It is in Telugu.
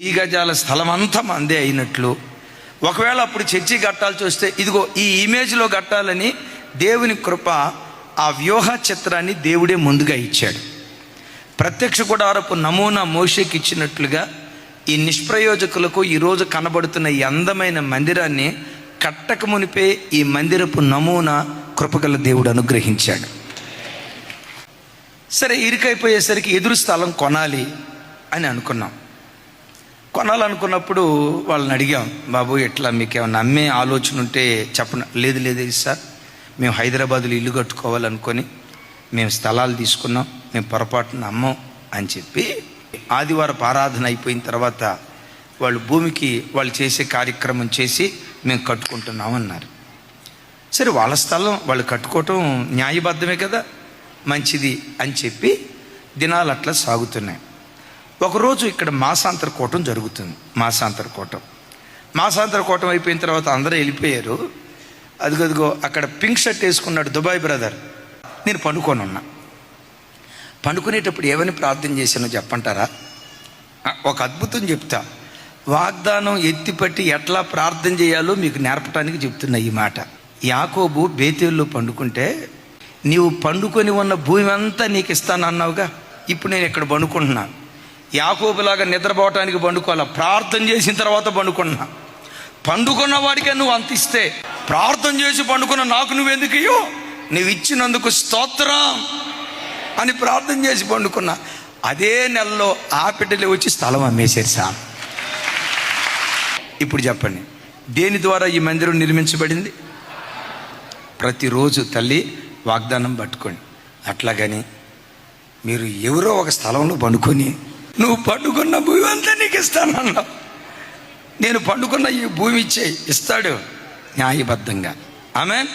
ఈ గజాల స్థలం అంతా మందే అయినట్లు, ఒకవేళ అప్పుడు చర్చి కట్టాల్సి వస్తే ఇదిగో ఈ ఇమేజ్లో కట్టాలని దేవుని కృప ఆ వ్యూహ చిత్రాన్ని దేవుడే ముందుగా ఇచ్చాడు. ప్రత్యక్ష గుడారపు నమూనా మోషేకి ఇచ్చినట్లుగా ఈ నిష్ప్రయోజకులకు ఈరోజు కనబడుతున్న ఈ అందమైన మందిరాన్ని కట్టక మునిపే ఈ మందిరపు నమూనా కృపగల దేవుడు అనుగ్రహించాడు. సరే, ఇరుకైపోయేసరికి ఎదురు స్థలం కొనాలి అని అనుకున్నాం. కొనాలనుకున్నప్పుడు వాళ్ళని అడిగాం, బాబు ఎట్లా మీకు ఏమన్నా అమ్మే ఆలోచన ఉంటే చెప్పండి. లేదు సార్, మేము హైదరాబాద్లో ఇల్లు కట్టుకోవాలనుకొని మేము స్థలాలు తీసుకున్నాం, మేము పొరపాటున అమ్మం అని చెప్పి ఆదివారపు ఆరాధన అయిపోయిన తర్వాత వాళ్ళు భూమికి వాళ్ళు చేసే కార్యక్రమం చేసి మేము కట్టుకుంటున్నాం అన్నారు. సరే, వాళ్ళ స్థలం వాళ్ళు కట్టుకోవటం న్యాయబద్ధమే కదా, మంచిది అని చెప్పి దినాలు అట్లా సాగుతున్నాయి. ఒకరోజు ఇక్కడ మాసాంతర కూటం జరుగుతుంది. మాసాంతర కూటం అయిపోయిన తర్వాత అందరూ వెళ్ళిపోయారు. అదిగో అక్కడ పింక్ షర్ట్ వేసుకున్నాడు దుబాయ్ బ్రదర్. నేను పండుకునేటప్పుడు ఏమని ప్రార్థన చేశానో చెప్పంటారా? ఒక అద్భుతం చెప్తా. వాగ్దానం ఎత్తిపట్టి ఎట్లా ప్రార్థన చేయాలో మీకు నేర్పడానికి చెప్తున్నా ఈ మాట. యాకోబు బేతేల్లో పండుకుంటే, నీవు పండుకొని ఉన్న భూమి అంతా నీకు ఇస్తానన్నావుగా, ఇప్పుడు నేను ఇక్కడ పండుకుంటున్నాను. యాకోబులాగా నిద్రపోవటానికి పండుకోవాలా, ప్రార్థన చేసిన తర్వాత పండుకున్నా. పండుకున్న వాడికే నువ్వు అంత ఇస్తే, ప్రార్థన చేసి పండుకున్న నాకు నువ్వెందుకు ఇయ్యో, నువ్వు ఇచ్చినందుకు స్తోత్రం అని ప్రార్థన చేసి పండుకున్నా. అదే నెలలో ఆపిటలే వచ్చి స్థలం అమ్మేశారు సార్. ఇప్పుడు చెప్పండి, దేని ద్వారా ఈ మందిరం నిర్మించబడింది? ప్రతిరోజు తల్లి వాగ్దానం పట్టుకోండి. అట్లాగని మీరు ఎవరో ఒక స్థలంలో పండుకొని, నువ్వు పండుకున్న భూమి అంతా నీకు ఇస్తానన్నావు, నేను పండుకున్న ఈ భూమి ఇస్తాడు న్యాయబద్ధంగా. ఆమెన్.